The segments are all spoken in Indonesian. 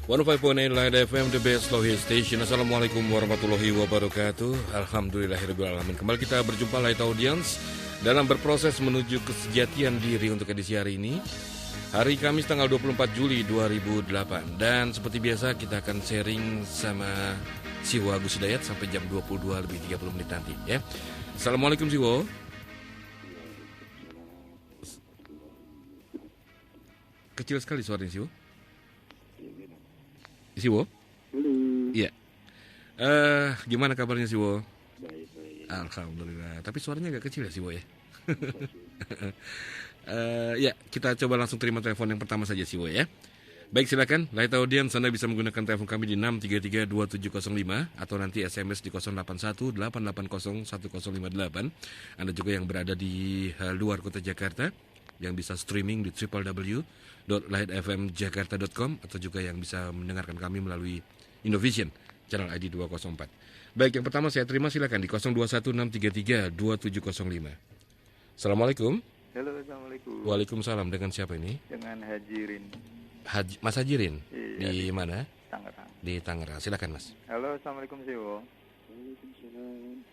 105.8 Light FM, the best slow hit station. Assalamualaikum warahmatullahi wabarakatuh. Alhamdulillahirrahmanirrahim. Kembali kita berjumpa Light Audience dalam berproses menuju kesejatian diri untuk edisi hari ini. Hari Kamis tanggal 24 Juli 2008. Dan seperti biasa kita akan sharing sama Siwo Agus Hidayat sampai jam 22 lebih 30 menit nanti ya. Assalamualaikum Siwo. Kecil sekali suaranya Siwo. Siwo? Halo. Iya. Gimana kabarnya Siwo? Baik. Alhamdulillah. Tapi suaranya agak kecil ya Siwo ya. Ya, kita coba langsung terima telepon yang pertama saja Siwo ya. Baik, silakan. Light Audience, Anda bisa menggunakan telepon kami di 6332705 atau nanti SMS di 0818801058. Anda juga yang berada di luar kota Jakarta yang bisa streaming di www.lightfmjakarta.com atau juga yang bisa mendengarkan kami melalui Indovision channel ID 204. Baik, yang pertama saya terima, silakan di 0216332705. Assalamualaikum. Halo, assalamualaikum. Waalaikumsalam. Dengan siapa ini? Dengan Hajirin. Mas Hajirin. Iya, di mana? Tangerang. Di Tangerang. Silakan Mas. Halo, assalamualaikum Siwo. Waalaikumsalam.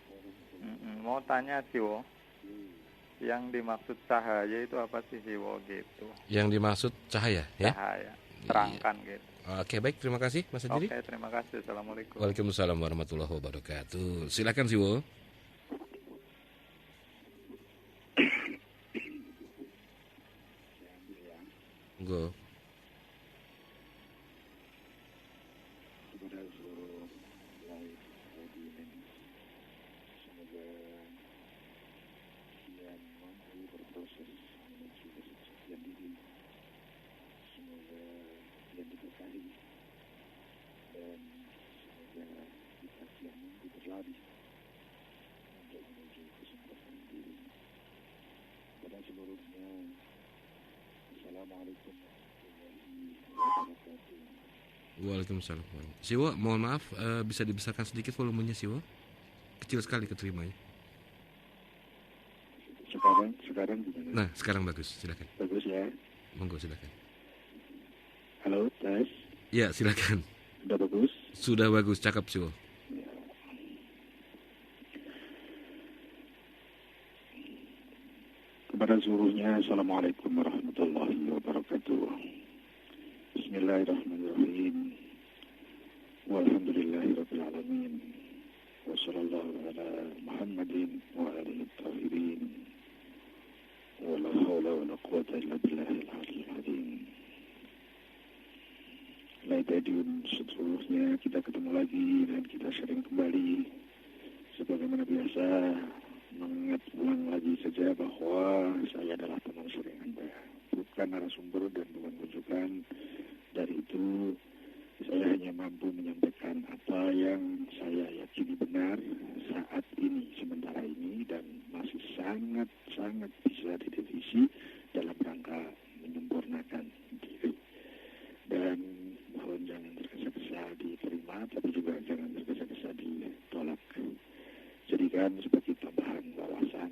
Mau tanya Siwo, yang dimaksud cahaya itu apa sih Siwo gitu? Yang dimaksud cahaya ya? Cahaya, terangkan gitu. Oke, baik, terima kasih Mas Hajirin. Oke, terima kasih. Assalamualaikum. Waalaikumsalam warahmatullahi wabarakatuh. Silakan Siwo. Go. Kepada seluruh live audience, semoga yang mampu berproses menuju kesuksesan diri, semoga yang diberkahi, dan semoga kita yang mampu berlari untuk menuju kesuksesan diri. Kepada seluruhnya, Assalamualaikum warahmatullahi wabarakatuh. Waalaikumsalam. Siwo, mohon maaf, bisa dibesarkan sedikit volumenya Siwo? Kecil sekali keterimanya. Sekarang gimana? Nah, sekarang bagus, silakan. Bagus ya. Monggo, silakan. Halo, tes. Ya, silakan. Udah bagus? Sudah bagus, cakep Siwo. Kepada seluruhnya, Assalamualaikum warahmatullahi wabarakatuh. Bismillahirrahmanirrahim. Walhamdulillahirrabbilalamin. Wassallallahu ala Muhammadin wa alihi tahirin. Wa la hawla wa la quwata illa billahil aliyyil azim. Laitadiun seluruhnya kita ketemu lagi dan kita sharing kembali. Sebagaimana biasa, mengingat ulang lagi saja bahwa saya adalah teman sharing Anda, bukan narasumber dan bukan rujukan. Dari itu, saya hanya mampu menyampaikan apa yang saya yakini benar saat ini, sementara ini, dan masih sangat bisa direvisi dalam rangka menyempurnakan diri. Dan mohon jangan tergesa-gesa diterima, tapi juga jangan tergesa-gesa ditolak. Jadikan sebagai tambahan wawasan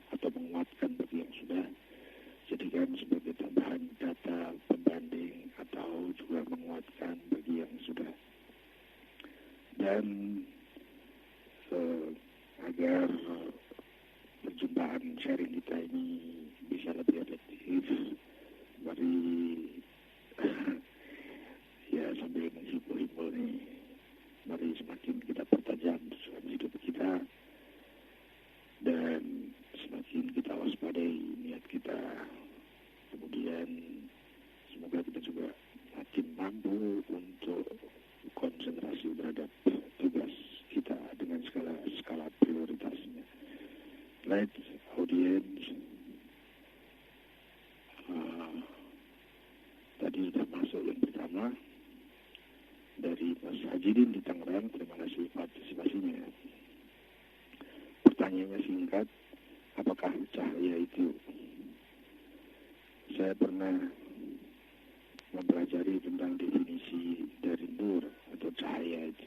atau menguatkan bagi yang sudah, jadikan sebagai tambahan data pembanding atau juga menguatkan bagi yang sudah. Dan agar perjumpaan sharing kita ini bisa lebih efektif, mari ya sambil menghibur-hibur nih, mari semakin kita pertajam dalam hidup kita dan semakin kita waspadai niat kita. Kemudian semoga kita juga makin mampu untuk konsentrasi terhadap tugas kita dengan skala prioritasnya. Light audience, tadi sudah masuk yang pertama dari Mas Hajirin di Tangerang. Terima kasih partisipasinya. Pertanyaannya singkat, apakah cahaya itu? Saya pernah mempelajari tentang definisi dari nur atau cahaya itu.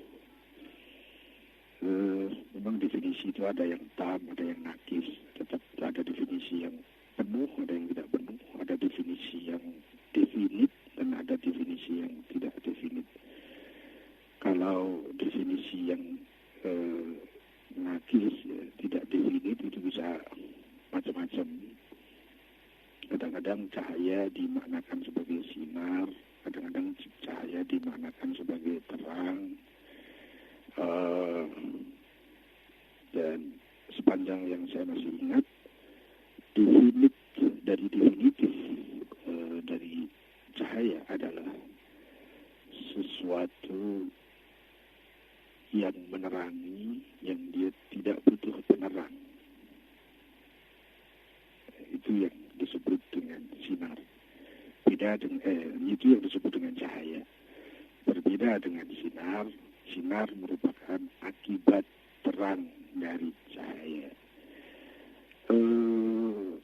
Memang definisi itu ada yang tam, ada yang nakis, tetap ada definisi yang penuh, ada yang tidak penuh, ada definisi yang definit dan ada definisi yang tidak definit. kalau definisi yang nakis, ya, tidak definit, itu bisa macam-macam. Kadang-kadang cahaya dimaknakan sebagai sinar, kadang-kadang cahaya dimaknakan sebagai terang, dan sepanjang yang saya masih ingat, definitif dari cahaya adalah sesuatu yang menerangi, yang dia tidak butuh penerang. Itu yang disebut dengan sinar. Itu yang disebut dengan cahaya. Berbeda dengan sinar. Sinar merupakan akibat terang dari cahaya.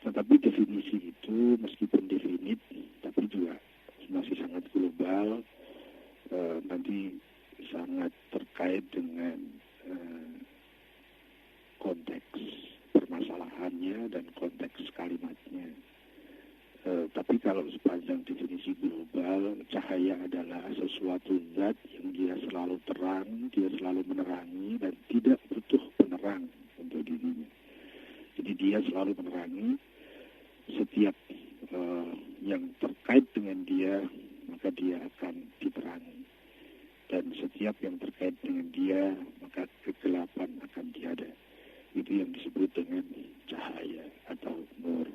Tetapi definisi itu meskipun definit, tapi juga masih sangat global. Nanti sangat terkait dengan konteks permasalahannya dan konteks kalimatnya. Tapi kalau sepanjang definisi global, cahaya adalah sesuatu zat yang dia selalu terang, dia selalu menerangi dan tidak butuh penerang untuk dirinya. Jadi dia selalu menerangi setiap yang terkait dengan dia, maka dia akan diterangi. Dan setiap yang terkait dengan dia, maka kegelapan akan tiada. Itu yang disebut dengan cahaya atau nur.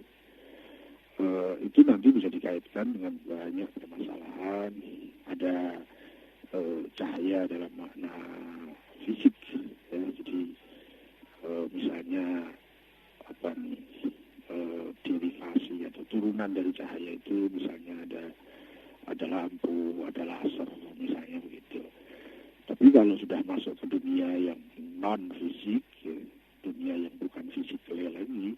Itu nanti bisa dikaitkan dengan banyak permasalahan. Ada cahaya dalam makna fisik, ya. Jadi misalnya derivasi atau turunan dari cahaya itu, misalnya ada lampu, ada laser, misalnya begitu. Tapi kalau sudah masuk ke dunia yang non fisik, ya, dunia yang bukan fisikal lagi,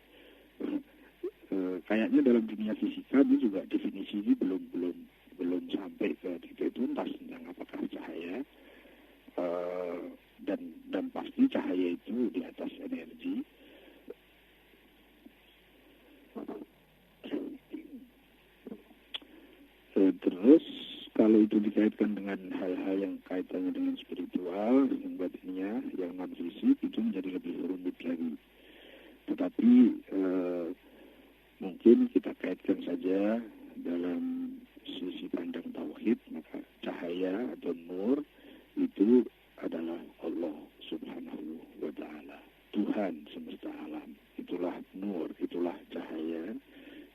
kayaknya dalam dunia fisika ini juga definisi ini belum sampai ke titik tuntas tentang apakah cahaya, dan pasti cahaya itu di atas energi. Terus kalau itu dikaitkan dengan hal-hal yang kaitannya dengan spiritual, yang batinnya, yang non fisik, itu menjadi lebih rumit lagi. Tetapi mungkin kita kaitkan saja dalam sisi pandang tauhid, maka cahaya atau nur itu adalah Allah Subhanahu wa Ta'ala, Tuhan semesta alam. Itulah nur, itulah cahaya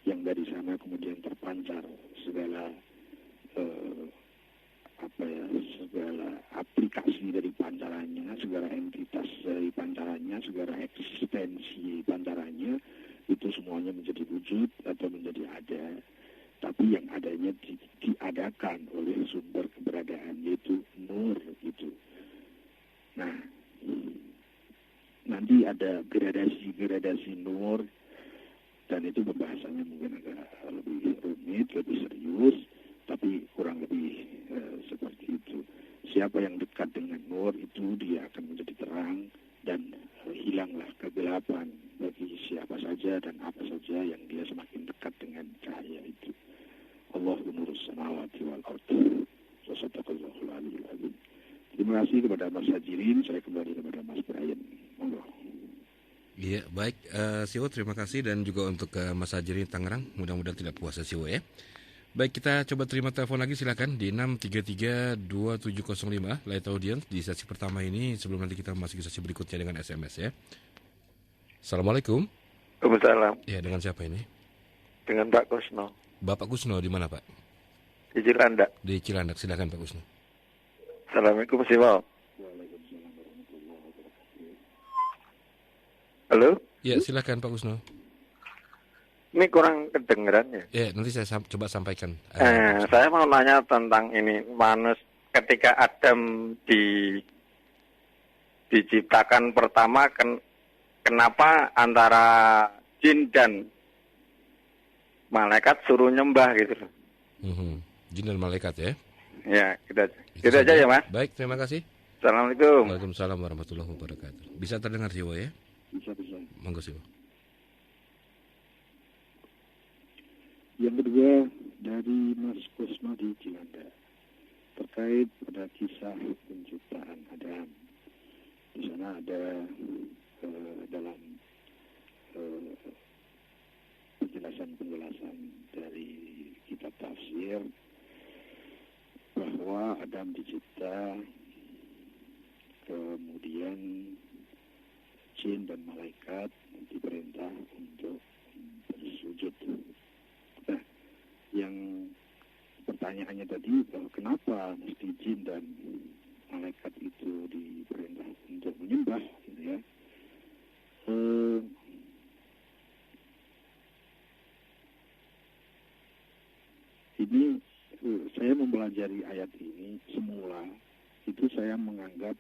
yang dari sana kemudian terpancar segala segala aplikasi dari pancarannya, segala entitas dari pancarannya, segala eksistensi pancarannya, itu semuanya menjadi wujud atau menjadi ada. Tapi yang adanya diadakan oleh sumber keberadaan, yaitu nur itu. Nah, nanti ada gradasi nur, dan itu pembahasannya mungkin agak lebih rumit, lebih serius, tapi kurang lebih seperti itu. Siapa yang dekat dengan nur itu, dia akan menjadi terang, dan hilanglah kegelapan bagi siapa saja dan apa saja yang dia semakin dekat dengan cahaya itu. Allahu nurus samawati wal ardh. Wasadaqallahul aliyyil azim. Terima kasih kepada Mas Hajirin. Saya kembali kepada Mas Brian. Monggo. Iya, baik. Siwo, terima kasih. Dan juga untuk Mas Hajirin Tangerang. Mudah-mudahan tidak puasa Siwo ya. Baik, kita coba terima telepon lagi, silakan di 633-2705 Light Audience di sesi pertama ini, sebelum nanti kita masuk ke sesi berikutnya dengan SMS ya. Assalamualaikum. Waalaikumsalam. Ya, dengan siapa ini? Dengan Pak Kusno. Bapak Kusno di mana, Pak? Di Cilandak. Di Cilandak, silakan Pak Kusno. Assalamualaikum, Simal. Halo? Ya, silakan Pak Kusno. Ini kurang kedengeran ya? Ya, nanti saya coba sampaikan. Saya mau nanya tentang ini, ketika Adam diciptakan pertama, kenapa antara jin dan malaikat suruh nyembah gitu? Jin dan malaikat ya? Ya, gitu aja ya, Mas. Baik, terima kasih. Assalamualaikum. Waalaikumsalam warahmatullahi wabarakatuh. Bisa terdengar Siwo ya? Bisa. Monggo Siwo. Yang kedua dari Mas Kusno di Cilandak terkait terkait pada kisah penciptaan Adam. Di sana ada dalam penjelasan dari kitab tafsir bahwa Adam dicipta, kemudian jin dan malaikat diperintah untuk bersujud. Nah, yang pertanyaannya tadi, kenapa mesti jin dan malaikat itu diperintah untuk menyembah, gitu ya? Ini saya mempelajari ayat ini semula itu saya menganggap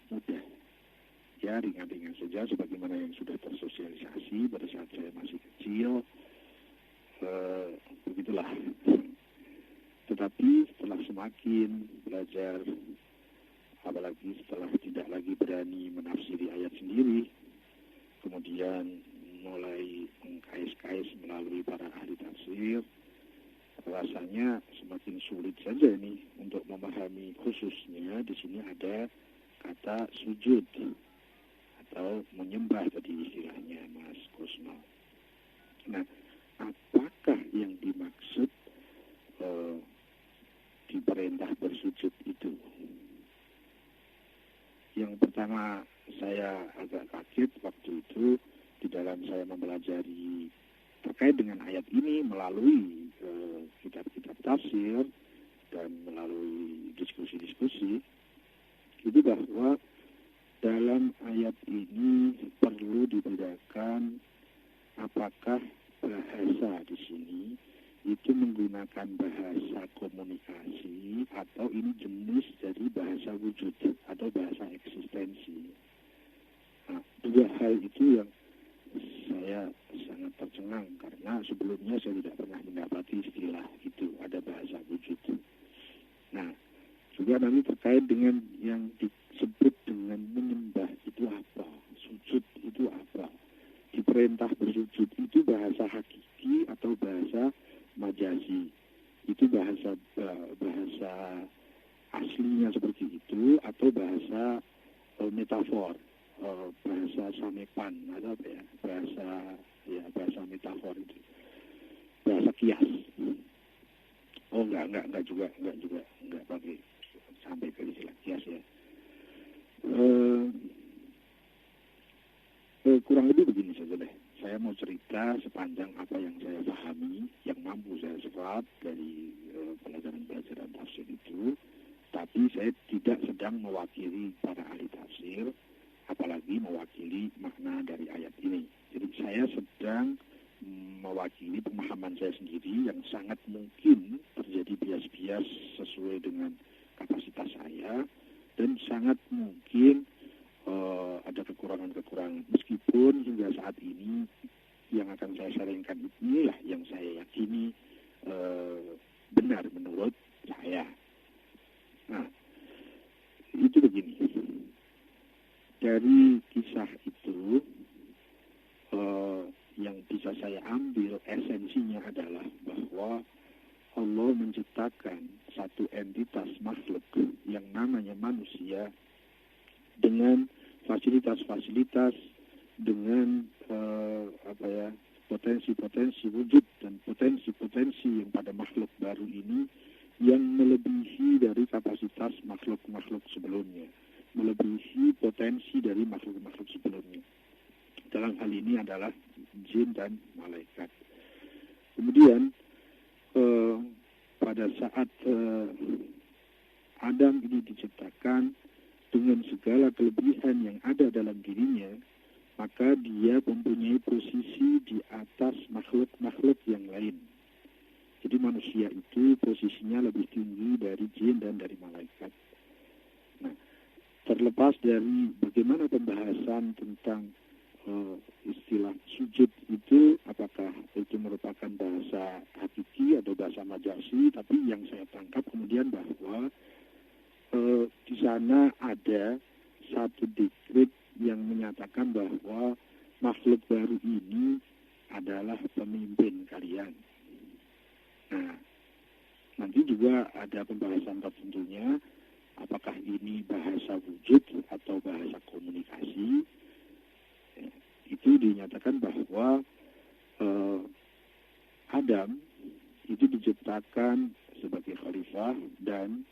mudah, ya ringan-ringan saja sebagaimana yang sudah tersosialisasi pada saat saya masih kecil, begitulah. Tetapi setelah semakin belajar, apalagi setelah tidak lagi berani menafsiri ayat sendiri, kemudian mulai mengkais-kais melalui para ahli tafsir, rasanya semakin sulit saja ini untuk memahami. Khususnya di sini ada kata sujud atau menyembah tadi istilahnya Mas Kusno. Nah, apakah yang dimaksud diperintah bersujud itu? Yang pertama saya agak kaget waktu itu di dalam saya mempelajari terkait dengan ayat ini melalui kitab-kitab tafsir dan melalui diskusi-diskusi, itu bahwa dalam ayat ini perlu dibedakan apakah bahasa di sini itu menggunakan bahasa komunikasi atau ini jenis dari bahasa wujud atau bahasa eksistensi. Nah, dua hal itu yang saya sangat tercengang karena sebelumnya saya tidak pernah mendapati istilah itu, ada bahasa wujud. Nah, juga nanti terkait dengan yang disebut dengan menyembah itu apa, sujud itu apa, diperintah bersujud itu bahasa hakiki atau bahasa majazi, itu bahasa aslinya seperti itu atau bahasa metafor, bahasa samepan atau apa ya, bahasa metafor itu, bahasa kias. Oh enggak pakai sampai ke istilah kias ya. Kurang lebih begini saja deh. Saya mau cerita sepanjang apa yang saya pahami, yang mampu saya serap dari pelajaran-pelajaran tafsir itu. Tapi saya tidak sedang mewakili para ahli tafsir, apalagi mewakili makna dari ayat ini. Jadi saya sedang mewakili pemahaman saya sendiri yang sangat mungkin terjadi bias-bias sesuai dengan kapasitas saya, dan sangat mungkin ada kekurangan-kekurangan. Meskipun hingga saat ini yang akan saya sharingkan inilah yang saya yakini benar menurut saya. Nah, itu begini. Dari kisah itu yang bisa saya ambil esensinya adalah bahwa Allah menciptakan satu entitas makhluk yang namanya manusia dengan fasilitas-fasilitas, dengan potensi-potensi wujud dan potensi-potensi yang pada makhluk baru ini yang melebihi dari kapasitas makhluk-makhluk sebelumnya, melebihi potensi dari makhluk-makhluk sebelumnya. Dalam hal ini adalah jin dan malaikat. Kemudian pada saat Adam ini diciptakan dengan segala kelebihan yang ada dalam dirinya, maka dia mempunyai posisi di atas makhluk-makhluk yang lain. Jadi manusia itu posisinya lebih tinggi dari jin dan dari malaikat. Nah, terlepas dari bagaimana pembahasan tentang istilah sujud itu, apakah itu merupakan bahasa hakiki atau bahasa majazi, tapi yang saya tangkap kemudian bahwa di sana ada satu dikrit yang menyatakan bahwa makhluk baru ini adalah pemimpin kalian. Nah, Nanti juga ada pembahasan tertentunya, apakah ini bahasa wujud atau bahasa komunikasi. Itu dinyatakan bahwa Adam itu diciptakan sebagai khalifah dan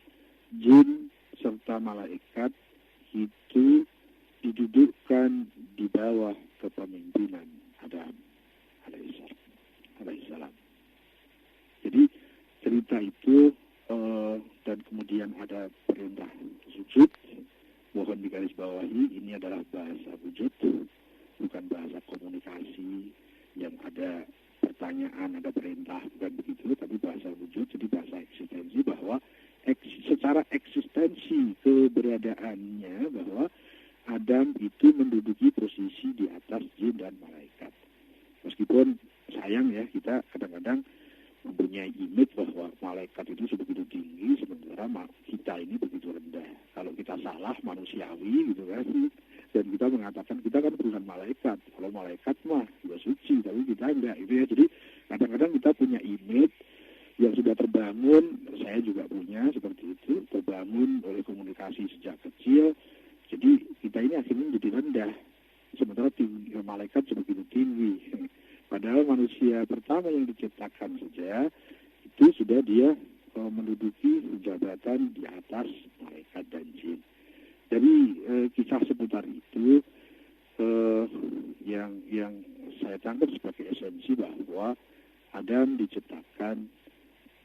jin serta malaikat itu didudukkan di bawah kepemimpinan Adam alaihissalam. Jadi cerita itu dan kemudian ada perintah sujud, mohon digarisbawahi ini adalah bahasa wujud, bukan bahasa komunikasi yang ada pertanyaan, ada perintah, bukan begitu, tapi bahasa wujud, jadi bahasa eksistensi bahwa secara eksistensi keberadaannya bahwa Adam itu menduduki posisi di atas jin dan malaikat. Meskipun sayang ya, kita kadang-kadang mempunyai image bahwa malaikat itu sebegitu tinggi, sementara kita ini begitu rendah. Kalau kita salah manusiawi gitu kan, dan kita mengatakan kita kan bukan malaikat. Kalau malaikat mah sudah suci, tapi kita enggak gitu ya. Jadi kadang-kadang kita punya image yang sudah terbangun, saya juga punya seperti itu, terbangun oleh komunikasi sejak kecil. Jadi kita ini akhirnya menjadi rendah, sementara malaikat sebegitu tinggi. Padahal manusia pertama yang diciptakan saja itu sudah dia menduduki jabatan di atas malaikat dan jin. Jadi kisah seputar itu yang saya tangkap sebagai esensi bahwa Adam diciptakan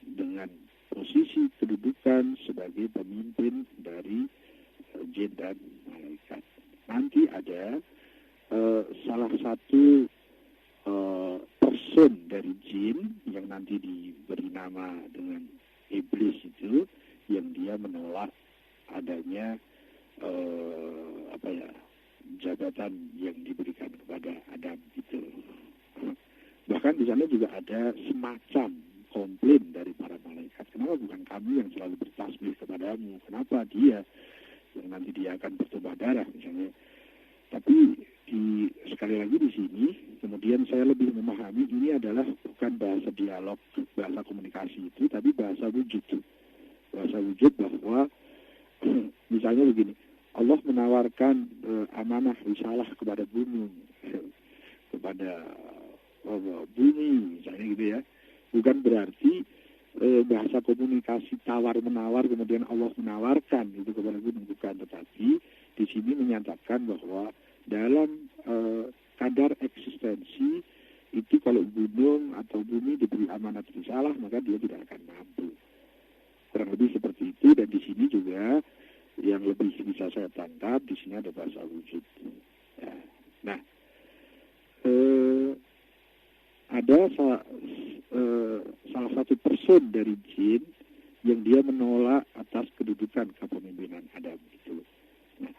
dengan posisi kedudukan sebagai pemimpin dari jin dan malaikat. Nanti ada salah satu person dari jin yang nanti diberi nama dengan iblis itu, yang dia menolak adanya jabatan yang diberikan kepada Adam itu. Bahkan di sana juga ada semacam komplain dari para malaikat. Kenapa bukan kami yang selalu bertasbih kepadamu? Kenapa dia yang nanti dia akan bertumpah darah misalnya? Tapi sekali lagi di sini, kemudian saya lebih memahami ini adalah bukan bahasa dialog, bahasa komunikasi itu, tapi bahasa wujud. Bahasa wujud bahwa misalnya begini, Allah menawarkan amanah risalah kepada bumi, misalnya gitu ya. Bukan berarti bahasa komunikasi tawar-menawar, kemudian Allah menawarkan itu kepada bumi, bukan. Tetapi di sini menyatakan bahwa dalam kadar eksistensi itu kalau gunung atau bumi diberi amanat risalah, maka dia tidak akan mampu. Kurang lebih seperti itu. Dan di sini juga yang lebih bisa saya tangkap, di sini ada bahasa wujud. Ya. Nah, ada salah satu person dari jin yang dia menolak atas kedudukan kepemimpinan Adam itu. Nah,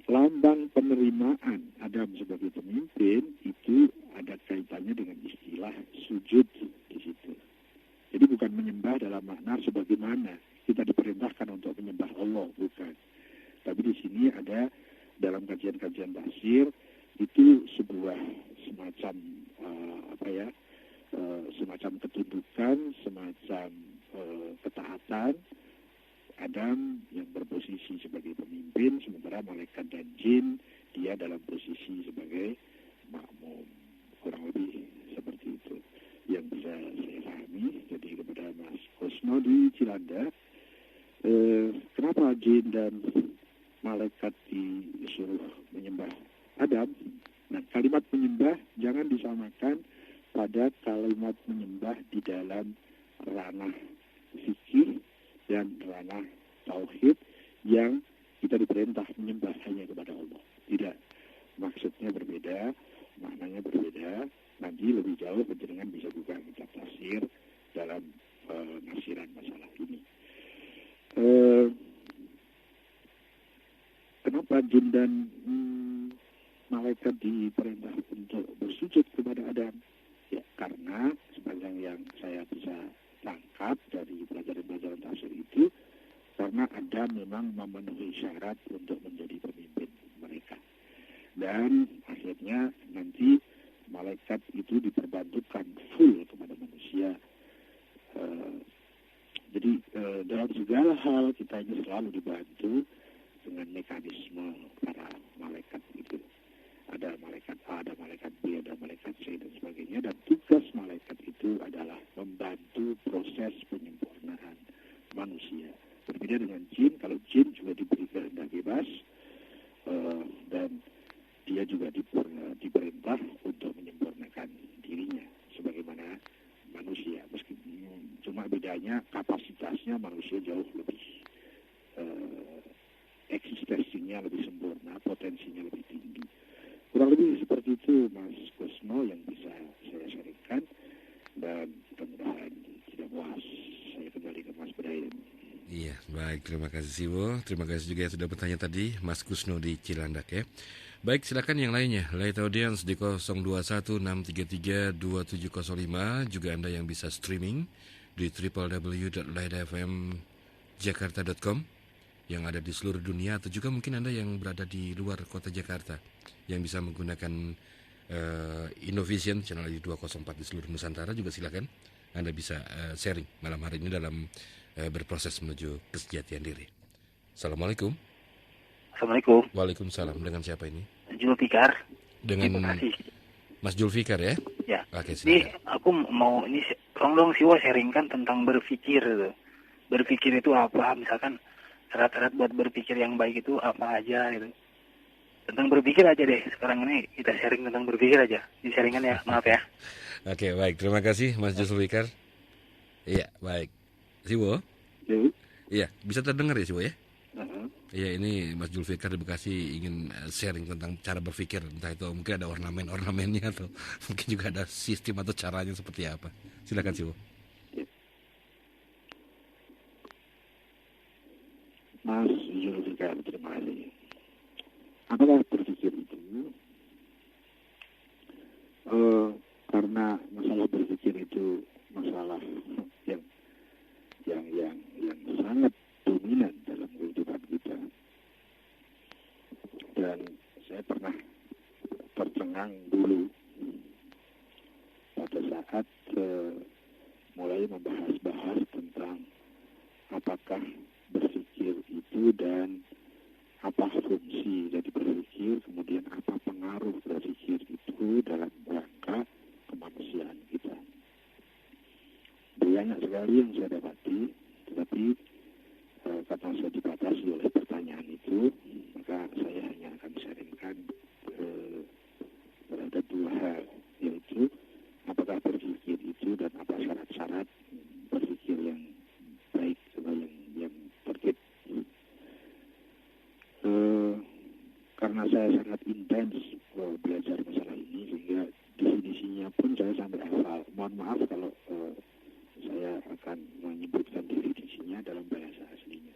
lambang penerimaan Adam sebagai pemimpin itu ada kaitannya dengan istilah sujud di situ. Jadi bukan menyembah dalam makna sebagaimana kita diperintahkan untuk menyembah Allah, bukan. Tapi di sini ada dalam kajian-kajian tafsir itu sebuah semacam semacam ketundukan, semacam ketaatan Adam yang berposisi sebagai pemimpin, sementara malaikat dan jin dia dalam posisi sebagai makmum. Kurang lebih seperti itu yang bisa saya pahami. Jadi kepada Mas Kosno di Cilanda, kenapa jin dan malaikat disuruh menyembah Adam? Nah, kalimat menyembah jangan disamakan pada kalimat menyembah di dalam ranah fikih dan ranah tauhid yang kita diperintah menyembah hanya kepada Allah. Tidak, maksudnya berbeda, maknanya berbeda. Nanti lebih jauh penjenengan bisa buka kitab tafsir dalam penafsiran masalah ini. Kenapa jin dan malaikat diperintah untuk bersujud kepada Adam? Ya, karena sepanjang yang saya bisa tangkap dari pelajaran-pelajaran tafsir itu, karena Adam memang memenuhi syarat untuk menjadi pemimpin mereka. Dan akhirnya nanti malaikat itu diperbantukan full kepada manusia. Jadi ini selalu dibantu dengan mekanisme para malaikat itu. Ada malaikat A, ada malaikat B, ada malaikat C dan sebagainya. Dan tugas malaikat itu adalah membantu proses penyempurnaan manusia. Berbeda dengan jin, kalau jin juga diberi kehendak bebas dan dia juga diperintah untuk menyempurnakan dirinya sebagaimana manusia. Meskipun cuma bedanya kapasitasnya manusia jauh lebih eksistensinya lebih sempurna, potensinya lebih tinggi. Kurang lebih seperti itu Mas Kusno yang bisa saya sharingkan, dan mudah-mudahan tidak puas. Saya kembali ke Mas Brian. Iya, baik, terima kasih Siwo. Terima kasih juga yang sudah bertanya tadi, Mas Kusno di Cilandak ya. Baik, silakan yang lainnya. Light Audience di 0216332705. Juga Anda yang bisa streaming di www.lightfmjakarta.com yang ada di seluruh dunia, atau juga mungkin Anda yang berada di luar kota Jakarta yang bisa menggunakan Innovision channel 204 di seluruh Nusantara, juga silakan Anda bisa sharing malam hari ini dalam berproses menuju kesejatian diri. Assalamualaikum. Assalamualaikum. Waalaikumsalam. Dengan siapa ini? Julfikar. Dengan Mas Julfikar ya? Ya. Oke, Ini silakan. aku mau tolong dong Siwo sharingkan tentang berpikir. Berpikir itu apa? Misalkan syarat-syarat buat berpikir yang baik itu apa aja gitu. Tentang berpikir aja deh. Sekarang ini kita sharing tentang berpikir aja. Di sharingan ya, maaf ya. Oke, baik. Terima kasih Mas Julfikar. Iya, baik. Siwo? Iya, bisa terdengar ya Siwo ya? Iya, ini Mas Julfikar di Bekasi ingin sharing tentang cara berpikir. Entah itu mungkin ada ornamennya atau mungkin juga ada sistem atau caranya seperti apa. Silakan Siwo. Mas Julfikar, terima kasih. Apakah berpikir itu? Karena masalah berpikir itu masalah yang sangat dominan dalam kehidupan kita. Dan saya pernah tercengang dulu pada saat mulai membahas tentang apakah berpikir itu dan apa fungsi dari berpikir, kemudian apa pengaruh berpikir itu dalam rangka kemanusiaan kita. Banyak sekali yang saya dapati, tetapi karena saya dibatasi oleh pertanyaan itu, maka saya hanya akan sharingkan terhadap dua hal, yaitu apakah berpikir itu dan apa syarat-syarat berpikir yang baik atau yang tertib. Karena saya sangat intens belajar masalah ini, sehingga definisinya pun saya sampai hafal. Mohon maaf kalau saya akan menyebutkan definisinya dalam bahasa aslinya.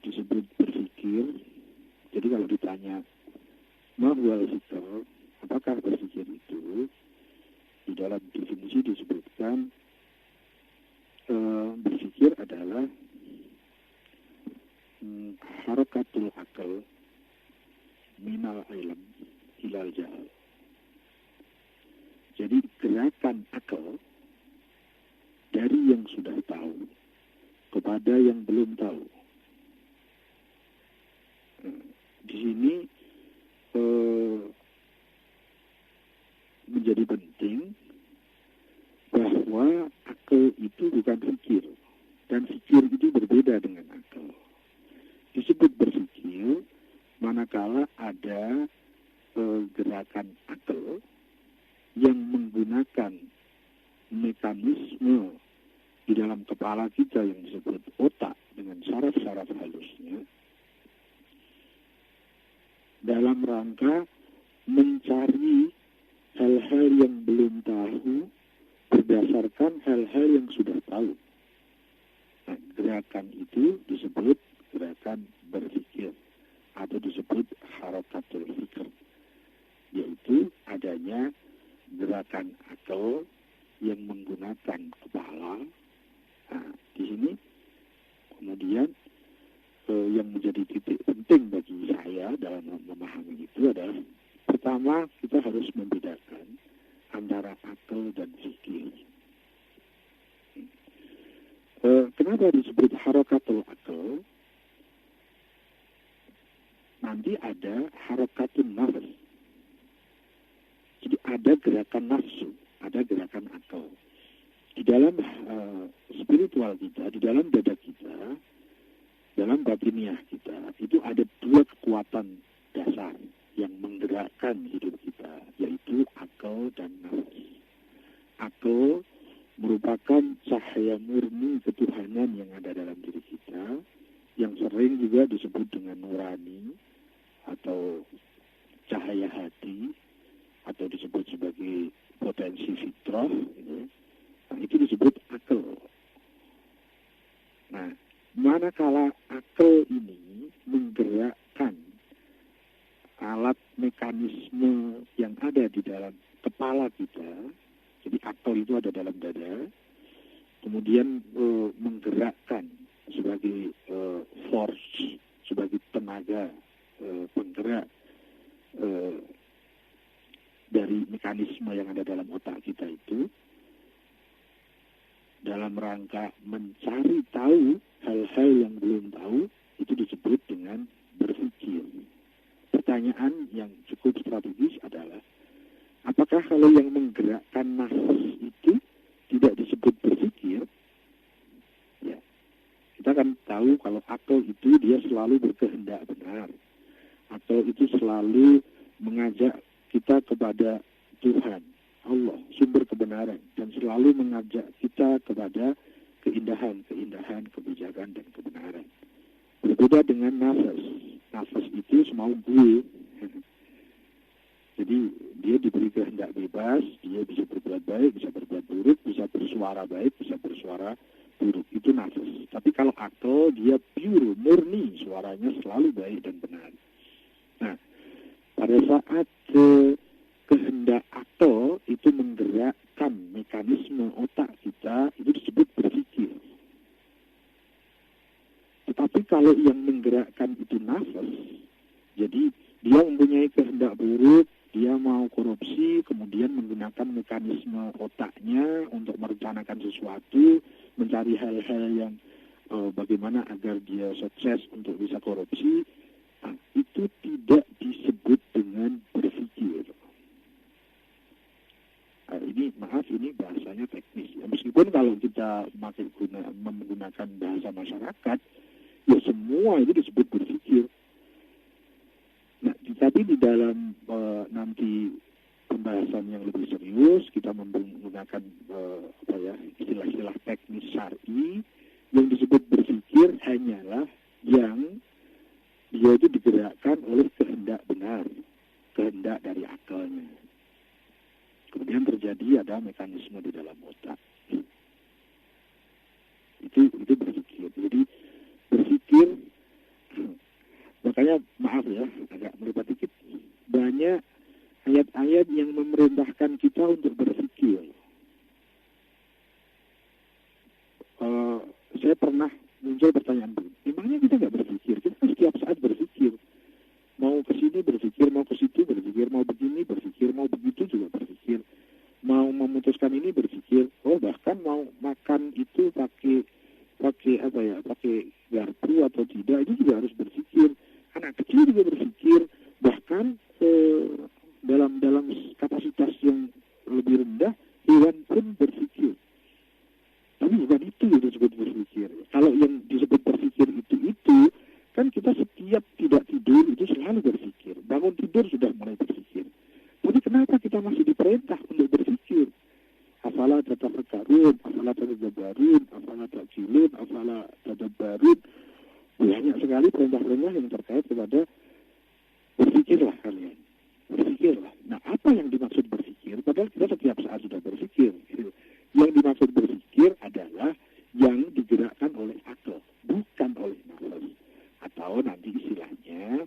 Disebut berpikir, jadi kalau ditanya mahwal fikr, apakah berpikir itu, di dalam definisi disebutkan berpikir adalah harakatul akal minal ilm ilal jahal. Jadi gerakan akal dari yang sudah tahu kepada yang belum tahu. Di sini menjadi penting bahwa akal itu bukan fikir, dan fikir itu berbeda dengan akal. Disebut berpikir manakala ada gerakan akal yang menggunakan mekanisme di dalam kepala kita yang disebut otak dengan saraf-saraf halusnya dalam rangka mencari hal-hal yang belum tahu berdasarkan hal-hal yang sudah tahu. Nah, gerakan itu disebut gerakan berpikir atau disebut harakatul fikr, yaitu adanya gerakan akal yang menggunakan kepala. Nah, di sini kemudian yang menjadi titik penting bagi saya dalam memahami itu adalah, pertama kita harus membedakan antara akal dan fikir. kenapa disebut harakatul akal? Nanti ada harakatul nafs. Jadi ada gerakan nafsu, ada gerakan akal. Di dalam spiritual kita, di dalam dada kita, dalam batiniah kita, itu ada dua kekuatan dasar yang menggerakkan hidup kita, yaitu akal dan nafs. Akal merupakan cahaya murni ketuhanan yang ada dalam diri kita, yang sering juga disebut dengan nurani atau cahaya hati, atau disebut sebagai potensi fitrah, gitu. Nah, itu disebut akal. Nah, manakala akal ini menggerakkan alat mekanisme yang ada di dalam kepala kita, jadi akal itu ada dalam dada, kemudian menggerakkan sebagai force, sebagai tenaga penggerak dari mekanisme yang ada dalam otak kita itu, dalam rangka mencari tahu hal-hal yang belum tahu, itu disebut dengan berpikir. Pertanyaan yang cukup strategis adalah, apakah kalau yang menggerakkan nafas itu tidak disebut berpikir? Ya, kita kan tahu kalau akal itu dia selalu berkehendak benar, atau itu selalu mengajak kita kepada Tuhan, Allah, sumber kebenaran, dan selalu mengajak kita kepada keindahan, kebijakan, dan kebenaran. Berbeda dengan nafas. Nafas itu semau gue. Jadi dia diberi kehendak bebas, dia bisa berbuat baik, bisa berbuat buruk, bisa bersuara baik, bisa bersuara buruk. Itu nafas. Tapi kalau akal, dia pure, murni, suaranya selalu baik dan benar. Nah, pada saat kehendak akal itu menggerakkan mekanisme otak kita, itu disebut berpikir. Tetapi kalau yang menggerakkan itu nafas, jadi dia mempunyai kehendak buruk, dia mau korupsi, kemudian menggunakan mekanisme otaknya untuk merencanakan sesuatu, mencari hal-hal yang bagaimana agar dia sukses untuk bisa korupsi. Nah, itu tidak disebut dengan berpikir. Nah, ini bahasanya teknis. Ya, meskipun kalau kita menggunakan bahasa masyarakat, ya semua itu disebut berpikir. Nah, tapi di dalam nanti pembahasan yang lebih serius, kita menggunakan istilah-istilah teknis syar'i. Yang disebut berpikir hanyalah yang dia itu digerakkan oleh kehendak benar, kehendak dari akalnya. Kemudian terjadi ada mekanisme di dalam otak. Itu berpikir. Jadi berpikir, makanya maaf ya, agak melibat dikit. Banyak ayat-ayat yang memerintahkan kita untuk berpikir. Saya pernah muncul pertanyaan, memangnya kita nggak berpikir? Kita kan setiap saat berpikir. Mau ke sini berpikir, mau ke situ berpikir, mau begini berpikir, mau begitu juga berpikir. Mau memutuskan ini berpikir. Oh, bahkan mau makan itu pakai garpu atau tidak, itu juga harus berpikir. Anak kecil juga berpikir. Bahkan dalam kapasitas yang lebih rendah, hewan pun berpikir. Tapi bukan itu yang disebut berpikir. Kalau yang disebut berpikir itu kan kita setiap tidak tidur itu selalu berpikir. Bangun tidur sudah mulai berpikir. Tapi kenapa kita masih diperintah untuk berpikir? Afala tatafakkarun, afala tatadabbarun, afala ta'qilun, afala tadabbarun. Banyak sekali perintah-perintah yang terkait kepada berpikirlah kalian. Berpikirlah. Nah, apa yang dimaksud berpikir? Padahal kita setiap saat sudah berpikir. Yang dimaksud berpikir adalah yang digerakkan oleh akal, bukan oleh nafas. Atau nanti istilahnya,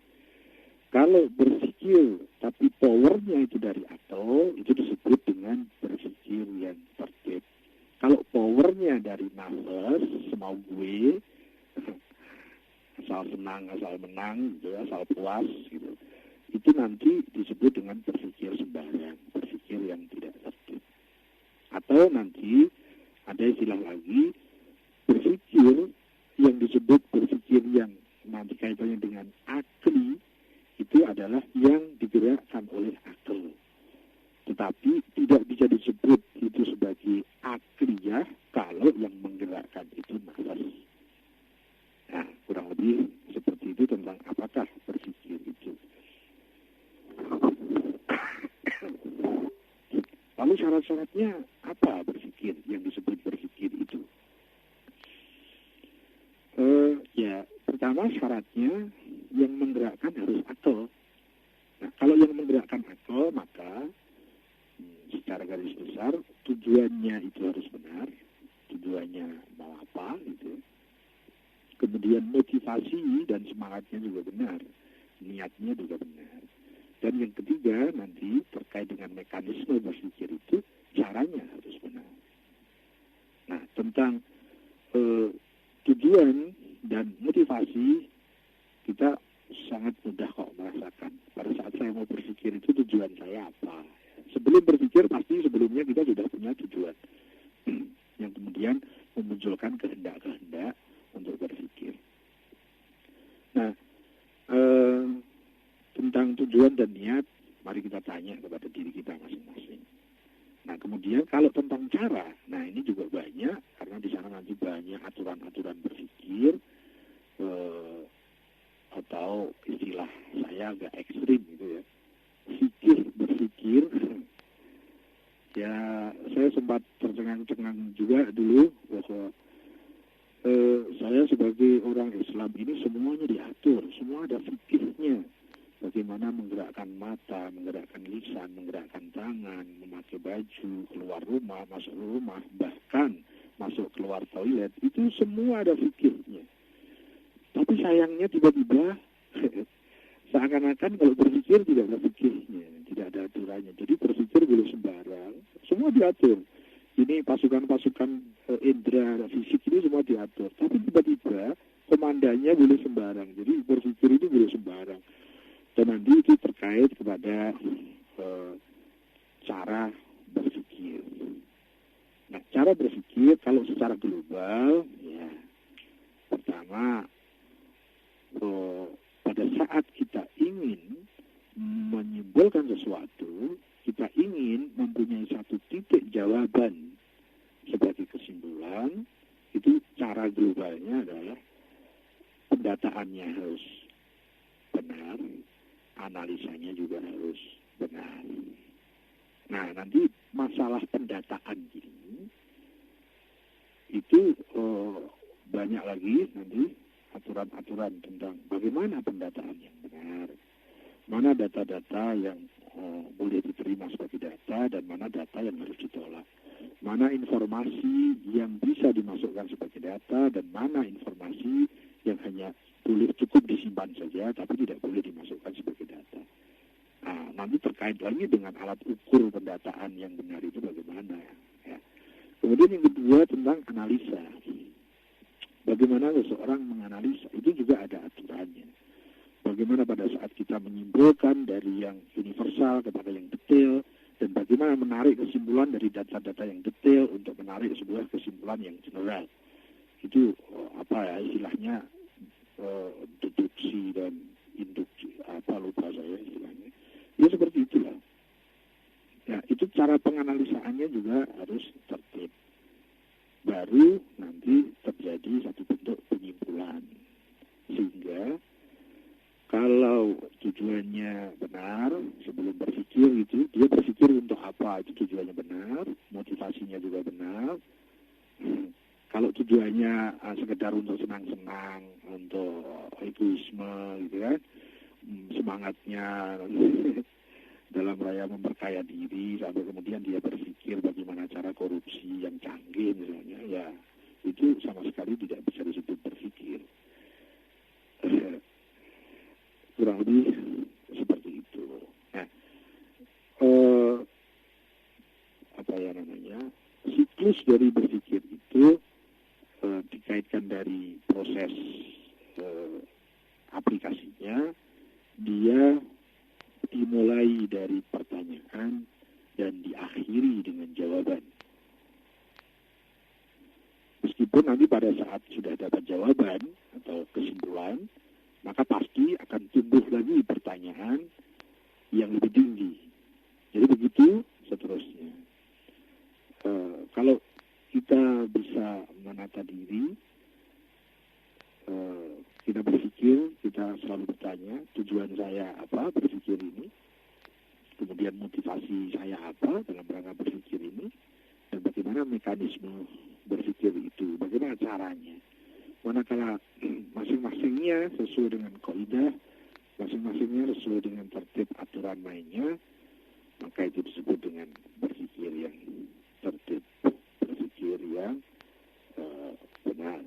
kalau berpikir tapi powernya itu dari akal, itu disebut dengan berpikir yang tertib. Kalau powernya dari nafas, semau gue, asal senang, asal menang, gitu, asal puas, gitu, itu nanti disebut dengan berpikir sembahyang, berpikir yang tidak tertib. Atau nanti ada istilah lagi, berpikir lebih seperti itu tentang apakah berpikir itu. Lalu syarat-syaratnya apa berpikir, yang disebut berpikir itu? Ya, pertama syaratnya yang menggerakkan harus akal. Nah, kalau yang menggerakkan akal, maka secara garis besar tujuannya itu harus benar. Tujuannya mau apa gitu. Kemudian motivasi dan semangatnya juga benar. Niatnya juga benar. Dan yang ketiga nanti terkait dengan mekanisme berpikir itu, caranya harus benar. Nah, tentang tujuan dan motivasi kita sangat mudah kok merasakan. Pada saat saya mau berpikir itu tujuan saya apa. Sebelum berpikir pasti sebelumnya kita sudah punya tujuan yang kemudian memunculkan kehendak-kehendak untuk berpikir. Nah, tentang tujuan dan niat, mari kita tanya kepada diri kita masing-masing. Nah, kemudian kalau tentang cara, nah ini juga banyak, karena di sana nanti banyak aturan-aturan berpikir, atau istilah saya agak ekstrim gitu ya, berpikir. Ya, saya sempat tercengang-cengang juga dulu bahwa saya sebagai orang Islam ini semuanya diatur, semua ada fikihnya. Bagaimana menggerakkan mata, menggerakkan lisan, menggerakkan tangan, memakai baju, keluar rumah, masuk rumah, bahkan masuk keluar toilet, itu semua ada fikihnya. Tapi sayangnya tiba-tiba seakan-akan kalau berpikir tidak ada fikihnya, tidak ada aturannya. Jadi berpikir boleh sembarang, semua diatur. Ini pasukan-pasukan indera fisik ini semua diatur. Tapi tiba-tiba komandannya boleh sembarang. Jadi berpikir itu boleh sembarang. Dan nanti itu terkait kepada cara berpikir. Nah, cara berpikir kalau secara global, ya pertama, pada saat kita ingin menyimpulkan sesuatu, kita ingin mempunyai satu titik jawaban sebagai kesimpulan, itu cara globalnya adalah pendataannya harus benar, analisanya juga harus benar. Nah, nanti masalah pendataan ini itu banyak lagi nanti aturan-aturan tentang bagaimana pendataan yang benar, mana data-data yang boleh diterima sebagai data dan mana data yang harus ditolak, mana informasi yang bisa dimasukkan sebagai data dan mana informasi yang hanya boleh cukup disimpan saja tapi tidak boleh dimasukkan sebagai data. Nah, nanti terkait lagi dengan alat ukur pendataan yang benar itu bagaimana ya. Kemudian yang kedua tentang analisa. Bagaimana seseorang menganalisa, itu juga ada aturannya. Bagaimana pada saat kita menyimpulkan dari yang universal kepada yang detail, dan bagaimana menarik kesimpulan dari data-data yang detail untuk menarik sebuah kesimpulan yang general. Itu istilahnya deduksi dan induksi, lupa saya istilahnya. Ya seperti itulah. Ya, itu cara penganalisaannya juga harus tertib. Baru nanti terjadi satu bentuk penyimpulan. Sehingga kalau tujuannya benar, sebelum berpikir itu, dia berpikir untuk apa, itu tujuannya benar, motivasinya juga benar. Kalau tujuannya sekedar untuk senang-senang, untuk egoisme gitu kan, semangatnya dalam raya memperkaya diri, sampai kemudian dia berpikir bagaimana cara korupsi yang canggih misalnya, ya itu sama sekali tidak bisa disebut berpikir. Kurang lebih seperti itu. Nah, siklus dari berpikir itu dikaitkan dari proses aplikasinya, dia dimulai dari pertanyaan dan diakhiri dengan jawaban. Meskipun nanti pada saat sudah dapat jawaban atau kesimpulan, maka pasti akan tumbuh lagi pertanyaan yang lebih tinggi. Jadi begitu seterusnya. Kalau kita bisa menata diri, kita berpikir, kita selalu bertanya, tujuan saya apa berpikir ini, kemudian motivasi saya apa dalam rangka berpikir ini, dan bagaimana mekanisme berpikir itu, bagaimana caranya. Manakala masing-masingnya sesuai dengan kaidah, masing-masingnya sesuai dengan tertib aturan mainnya, maka itu disebut dengan berpikir yang tertib, berpikir yang benar,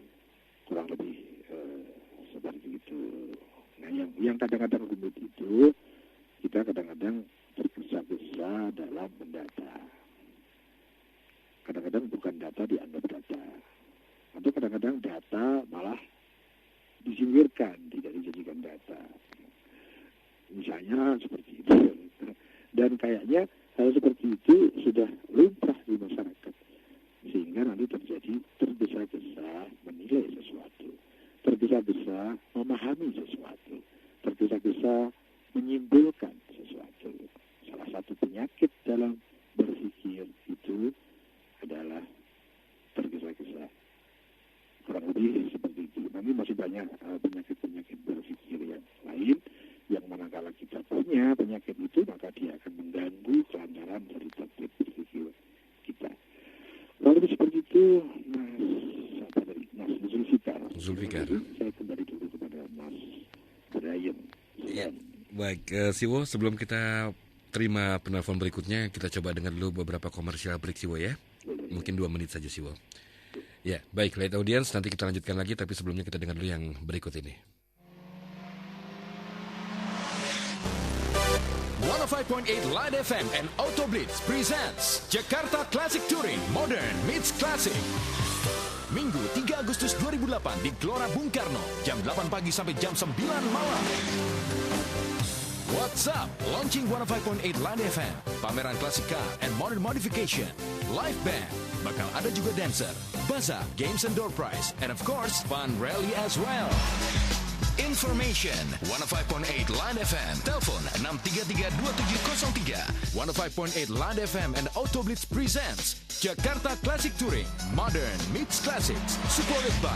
kurang lebih seperti itu. Nah, yang kadang-kadang rumit itu, kita kadang-kadang tergesa-gesa dalam mendata. Kadang-kadang bukan data dianggap data, atau kadang-kadang data malah disingkirkan, tidak dijadikan data. Misalnya seperti itu. Dan kayaknya hal seperti itu sudah lumrah di masyarakat, sehingga nanti terjadi tergesa-gesa menilai sesuatu, tergesa-gesa memahami sesuatu, tergesa-gesa menyimpulkan sesuatu. Salah satu penyakit dalam berpikir itu adalah tergesa-gesa. Kurang lebih seperti itu. Nanti masih banyak penyakit-penyakit berpikir yang lain, yang manakala kita punya penyakit itu, maka dia akan mengganggu kelancaran dari tertib berpikir kita. Kurang lebih seperti itu, Mas Zulfikar. Saya kembali dulu kepada Mas Brian. Ya, baik, Siwo, sebelum kita terima penelpon berikutnya, kita coba dengar dulu beberapa komersial break, Siwo, ya. Mungkin 2 menit saja, Siwo. Ya, baik, Light Audience, nanti kita lanjutkan lagi, tapi sebelumnya kita dengar dulu yang berikut ini. 105.8 Light FM and Auto Blitz presents Jakarta Classic Touring Modern Meets Classic. Minggu 3 Agustus 2008 di Gelora Bung Karno, jam 8 pagi sampai jam 9 malam. What's up? Launching 105.8 Light FM, pameran klasik car and modern modification, live band, bakal ada juga dancer, bazaar, games and door prize, and of course, fun rally as well. Information 105.8 Line FM. Telepon 633-2703. 105.8 Line FM and Auto Blitz presents Jakarta Classic Touring Modern Meets Classics. Supported by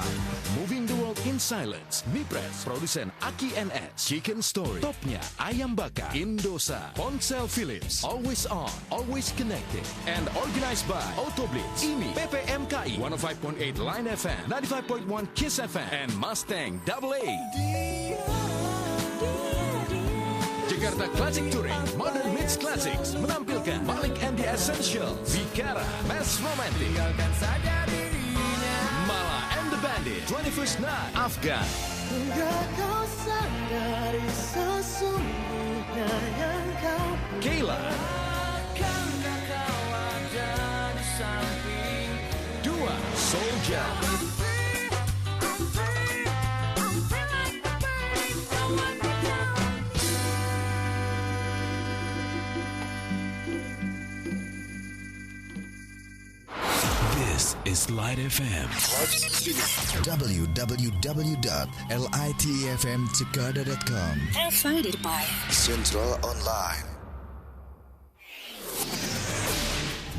Moving the World in Silence, Mipres, produsen Aki NS, Chicken Story, topnya ayam bakar, Indosa, Ponsel Philips, Always On, Always Connected, and organized by Auto Blitz. Ini PPMKI 105.8 Line FM, 95.1 Kiss FM, and Mustang AA. Jakarta Classic Touring Modern Meets Classics menampilkan Malik and the Essentials, Vikara, Mass Romantic, Mala and the Bandit, 21st Night, Afgan, Kayla, Dua, Soldier, This is Light FM. www.litfmjakarta.com. Provided by Central Online.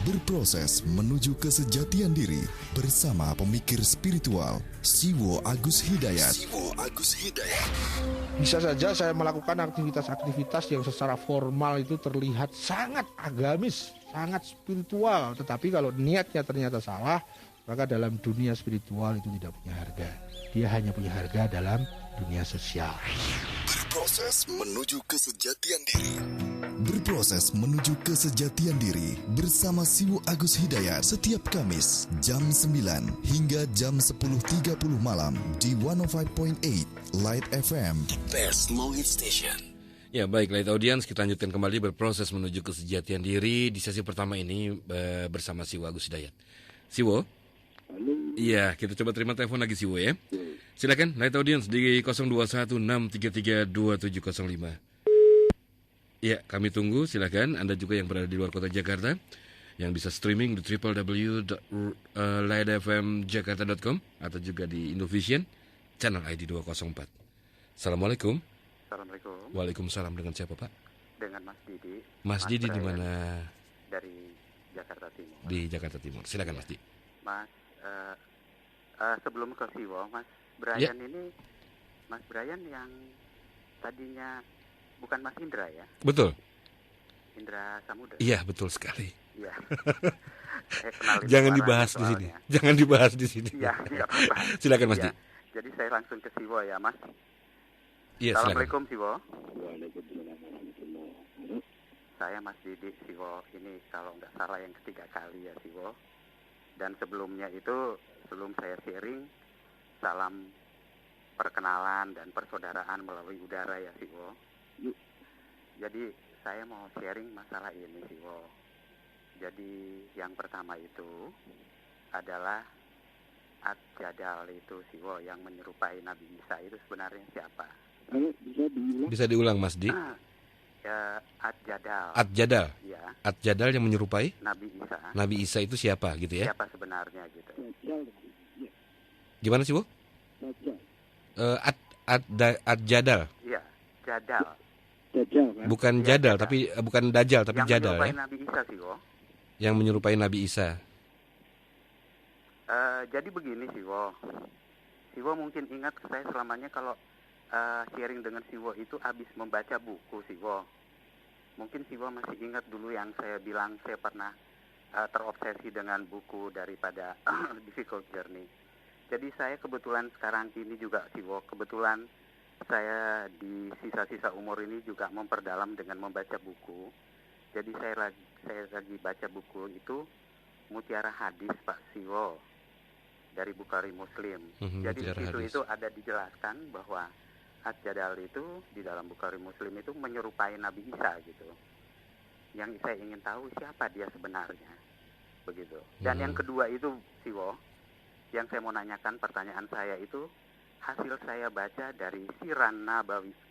Berproses menuju kesejatian diri bersama pemikir spiritual Siwo Agus Hidayat. Bisa saja saya melakukan aktivitas-aktivitas yang secara formal itu terlihat sangat agamis, sangat spiritual. Tetapi kalau niatnya ternyata salah, maka dalam dunia spiritual itu tidak punya harga. Dia hanya punya harga dalam dunia sosial. Berproses menuju kesejatian diri. Berproses menuju kesejatian diri bersama Siwo Agus Hidayat setiap Kamis jam 9 hingga jam 10.30 malam di 105.8 Light FM, the best long hit station. Ya, baik, Light Audience, kita lanjutkan kembali berproses menuju kesejatian diri di sesi pertama ini bersama Siwo Agus Hidayat. Siwo? Halo. Iya, kita coba terima telepon lagi, Siwo, ya. Silakan Light Audience di 0216332705. Ya, kami tunggu, silakan. Anda juga yang berada di luar kota Jakarta, yang bisa streaming di www.lightfmjakarta.com atau juga di Indovision, channel ID 204. Assalamualaikum. Assalamualaikum. Waalaikumsalam, dengan siapa, Pak? Dengan Mas Didi. Mas Didi di Brian, mana? Dari Jakarta Timur. Di Jakarta Timur. Silakan, Mas Didi. Mas, sebelum ke Siwo, Mas Brian ini Mas Brian yang tadinya bukan Mas Indra ya? Betul. Indra Samudra. Iya, betul sekali. Iya. Kenalin Jangan suaranya dibahas di sini. soalnya. Jangan dibahas di sini. Iya, tidak apa-apa. Silakan Mas Iya. Di. Jadi saya langsung ke Siwo ya, Mas. Iya, silakan. Assalamualaikum Siwo. Waalaikumsalam warahmatullahi wabarakatuh. Saya Mas Didi Siwo. Ini kalau nggak salah yang ketiga kali ya Siwo. Dan sebelumnya itu, sebelum saya sharing, salam perkenalan dan persaudaraan melalui udara ya Siwo. Jadi saya mau sharing masalah ini Siwo. Jadi yang pertama itu adalah Ad-Jadal itu Siwo yang menyerupai Nabi Isa itu sebenarnya siapa? Bisa diulang Mas Di. Ya, Ad-Jadal. Ad-Jadal. Ya, Ad-Jadal yang menyerupai Nabi Isa. Nabi Isa itu siapa gitu ya? Siapa sebenarnya gitu? Gimana sih, Bu? Ad-Jadal. Iya, Jadal. Dajjal kan? Bukan Iya, Jadal, Jadal. tapi bukan Dajjal, tapi Yang Jadal menyerupai ya. Nabi Isa Siwo. Yang menyerupai Nabi Isa. Jadi begini Siwo. Siwo mungkin ingat saya selamanya kalau sharing dengan Siwo itu habis membaca buku Siwo. Mungkin Siwo masih ingat dulu yang saya bilang saya pernah terobsesi dengan buku daripada Difficult Journey. Jadi saya kebetulan sekarang ini juga Siwo, kebetulan saya di sisa-sisa umur ini juga memperdalam dengan membaca buku. Jadi saya lagi baca buku itu Mutiara Hadis Pak Siwo dari Bukhari Muslim. Jadi di situ itu ada dijelaskan bahwa Ad-Jadal itu di dalam Bukhari Muslim itu menyerupai Nabi Isa gitu. Yang saya ingin tahu siapa dia sebenarnya, begitu. Dan yang kedua itu Siwo, yang saya mau nanyakan pertanyaan saya itu hasil saya baca dari Sirah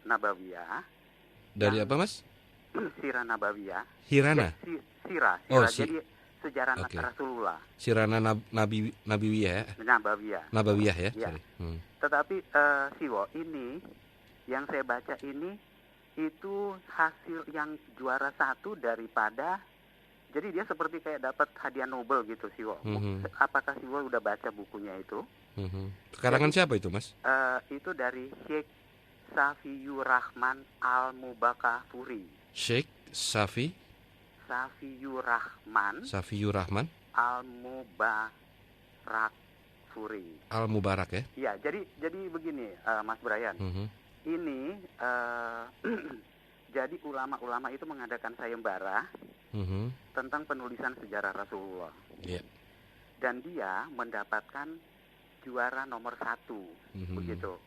Nabawiyah. Dari apa Mas? Sirah Nabawiyah. Hirana. Ya, Sirah. Oh, Jadi sejarah Oke. Rasulullah. Sirana Nabawiyah ya. Nabawiyah. Ya, Ya. sorry. Tetapi Siwo, ini yang saya baca ini itu hasil yang juara satu daripada, jadi dia seperti kayak dapat hadiah Nobel gitu Siwo. Apakah Siwo udah baca bukunya itu? Karangan siapa itu Mas? Itu dari Sheikh Safiyur Rahman Al-Mubakafuri. Sheikh Safiyur Rahman Al-Mubarakfuri. Al-Mubarak ya. Iya, jadi begini Mas Brian. Ini jadi ulama-ulama itu mengadakan sayembara tentang penulisan sejarah Rasulullah. Yeah. Dan dia mendapatkan juara nomor 1, begitu.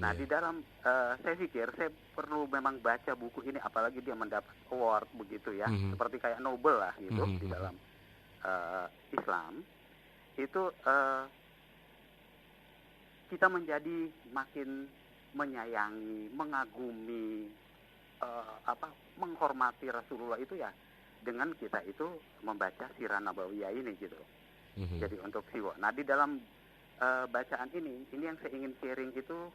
Nah, di dalam saya pikir saya perlu memang baca buku ini, apalagi dia mendapat award begitu ya, seperti kayak Nobel lah gitu di dalam Islam. Itu kita menjadi makin menyayangi, mengagumi, menghormati Rasulullah itu ya dengan kita itu membaca Sirah Nabawiyah ini gitu. Jadi untuk Siwo. Nah, di dalam bacaan ini yang saya ingin sharing itu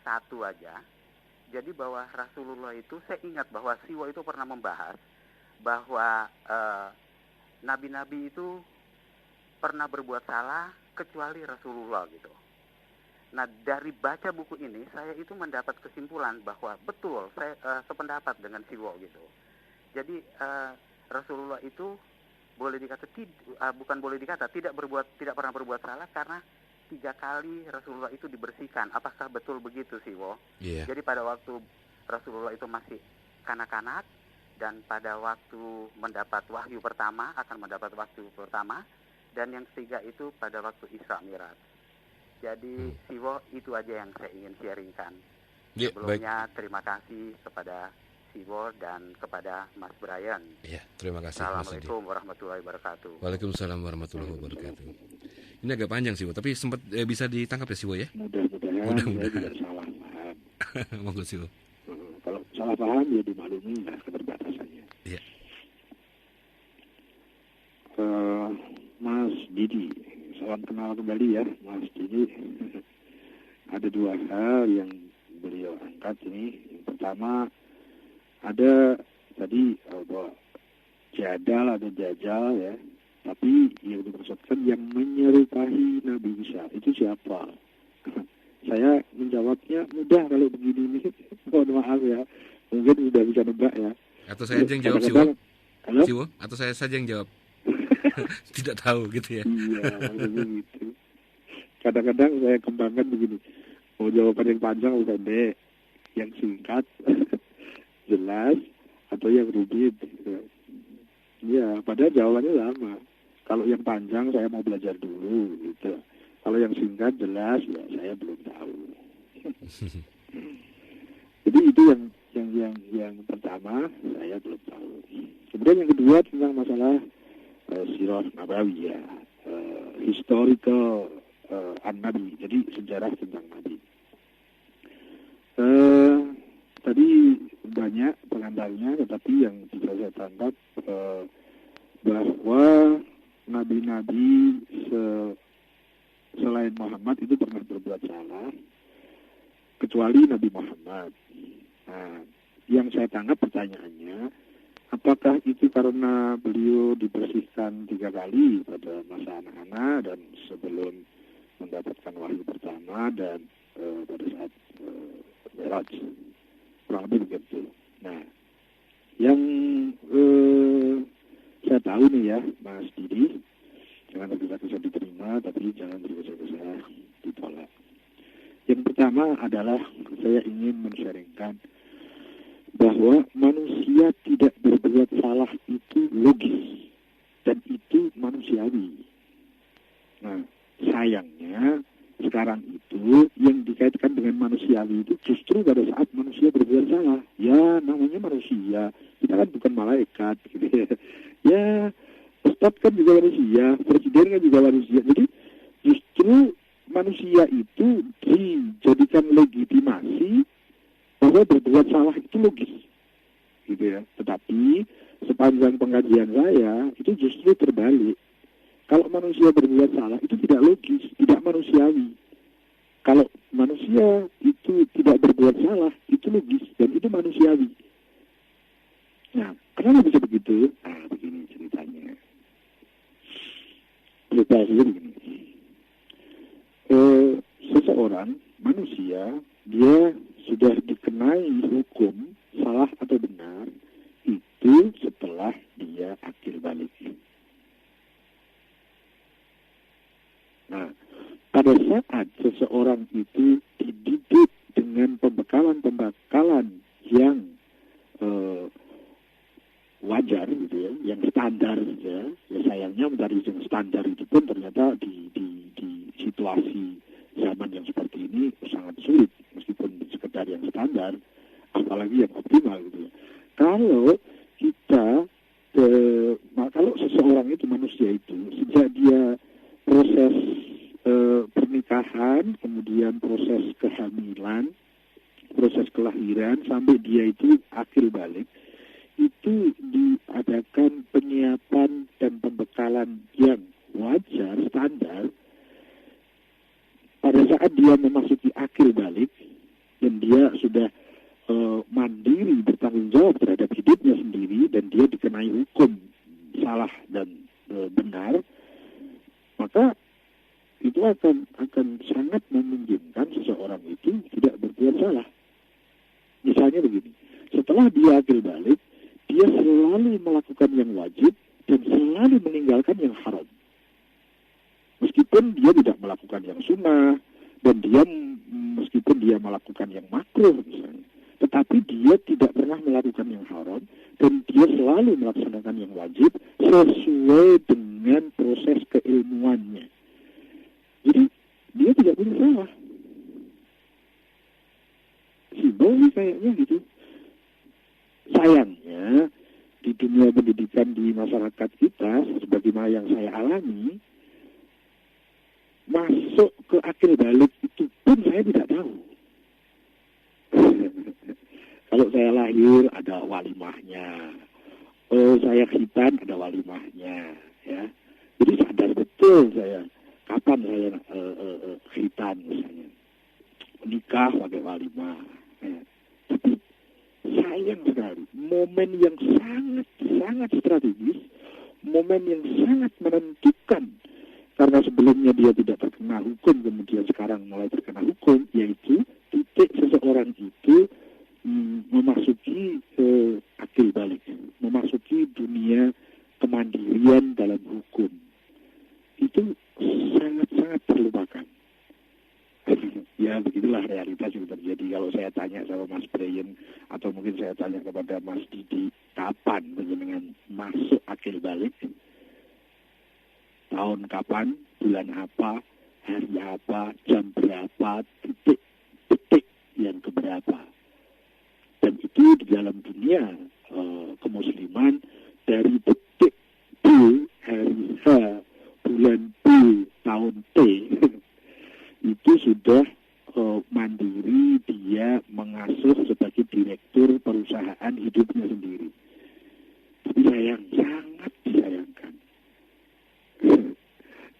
satu aja. Jadi bahwa Rasulullah itu, saya ingat bahwa Siwo itu pernah membahas bahwa nabi-nabi itu pernah berbuat salah kecuali Rasulullah gitu. Nah, dari baca buku ini saya itu mendapat kesimpulan bahwa betul saya sependapat dengan Siwo gitu. Jadi Rasulullah itu tidak pernah berbuat salah karena 3 kali Rasulullah itu dibersihkan. Apakah betul begitu Siwo? Yeah. Jadi pada waktu Rasulullah itu masih kanak-kanak dan pada waktu mendapat wahyu pertama, dan yang ketiga itu pada waktu Isra Mi'raj. Jadi Siwo, itu aja yang saya ingin sharingkan. Yeah, sebelumnya terima kasih kepada Siwo dan kepada Mas Brian. Iya, terima kasih. Assalamualaikum warahmatullahi wabarakatuh. Waalaikumsalam warahmatullahi wabarakatuh. Ini agak panjang Siwo, tapi sempat bisa ditangkap ya Siwo ya? Mudah-mudahan saya tidak salah paham. Monggo Siwo. Kalau salah paham ya dimaklumi lah keterbatasannya. Iya. Mas Didi, salam kenal kembali ya Mas Didi. Ada 2 hal yang beliau angkat ini. Yang pertama, ada tadi bahwa jadal ada jajal ya, tapi yang dimaksudkan yang menyerupai Nabi Isa itu siapa? saya menjawabnya mudah kalau begini ini. Mohon maaf ya, mungkin sudah bisa nebak ya. Atau saya aja yang jawab, Siwo? Halo? Siwo? Atau saya saja yang jawab? Tidak tahu gitu ya? Iya, maksudnya gitu. Kadang-kadang saya kembangkan begini, mau jawaban yang panjang atau pendek, yang singkat, jelas, atau yang rumit. Iya, padahal jawabannya sama. Kalau yang panjang saya mau belajar dulu, gitu. Kalau yang singkat jelas, ya saya belum tahu. Jadi itu yang pertama saya belum tahu. Kemudian yang kedua tentang masalah sirah nabawi ya, historical an-nabi, jadi sejarah tentang nabi. Tadi banyak pengantarnya, tetapi yang bisa saya tangkap bahwa nabi-nabi selain Muhammad itu pernah berbuat salah, kecuali Nabi Muhammad. Nah, yang saya tangkap pertanyaannya, apakah itu karena beliau dibersihkan 3 kali pada masa anak-anak dan sebelum mendapatkan wahyu pertama dan pada saat Mi'raj, kurang lebih begitu. Nah, yang saya tahu nih ya, Mas Didi, jangan tergesa-gesa diterima, tapi jangan tergesa-gesa ditolak. Yang pertama adalah saya ingin men-sharingkan bahwa manusia tidak berbuat salah itu logis dan itu manusiawi. Nah, sayangnya sekarang itu yang dikaitkan dengan manusiawi itu justru pada saat manusia berbuat salah. Ya, namanya manusia, kita kan bukan malaikat gitu ya. Ya, Ustadz kan juga manusia, presiden kan juga manusia. Jadi justru manusia itu dijadikan legitimasi bahwa berbuat salah itu logis, gitu ya. Tetapi sepanjang pengajian saya itu justru terbalik. Kalau manusia berbuat salah itu tidak logis, tidak manusiawi. Kalau manusia itu tidak berbuat salah itu logis dan itu manusiawi. Nah, kenapa bisa begitu? Nah, begini ceritanya. Ceritanya begini. Seseorang manusia dia sudah dikenai hukum salah atau benar itu setelah dia akil balik. Nah, pada saat seseorang itu dididik dengan pembekalan yang wajar gitu ya, yang standar ya, sayangnya mencari yang standar itu pun ternyata di situasi zaman yang seperti ini sangat sulit, meskipun sekedar yang standar, apalagi yang optimal gitu ya. Kalau seseorang itu manusia itu sejak dia proses pernikahan, kemudian proses kehamilan, proses kelahiran sampai dia itu akil balik, itu diadakan penyiapan dan pembekalan yang wajar, standar. Pada saat dia memasuki akil balik dan dia sudah mandiri, bertanggung jawab terhadap hidupnya sendiri dan dia dikenai hukum salah dan benar, maka itu akan sangat memungkinkan seseorang itu tidak berbuat salah. Misalnya begini, setelah dia akil balik, dia selalu melakukan yang wajib dan selalu meninggalkan yang haram. Meskipun dia tidak melakukan yang sunnah dan dia meskipun dia melakukan yang makruh misalnya, tetapi dia tidak pernah melakukan yang haram dan dia selalu melaksanakan yang wajib sesuai dengan proses keilmuannya. Jadi dia tidak punya salah. Simpel sih kayaknya gitu. Sayangnya di dunia pendidikan di masyarakat kita, sebagaimana yang saya alami, masuk ke akil balik itu pun saya tidak tahu. Kalau saya lahir ada walimahnya, saya khitan ada walimahnya, ya. Jadi sadar betul saya kapan saya khitan misalnya, menikah pakai walimah. Ya. Tapi sayang sekali, momen yang sangat strategis, momen yang sangat menentukan. Karena sebelumnya dia tidak terkena hukum, kemudian sekarang mulai terkena hukum, ya itulah realitas yang terjadi. Kalau saya tanya sama Mas Brian atau mungkin saya tanya kepada Mas Didi, kapan dengan masuk akil balik? Tahun kapan, bulan apa, hari apa, jam berapa, detik yang keberapa. Dan itu di dalam dunia kemusliman dari detik B, hari H, bulan B, tahun T itu sudah mandiri, dia mengasuh sebagai direktur perusahaan hidupnya sendiri. Tapi sayang,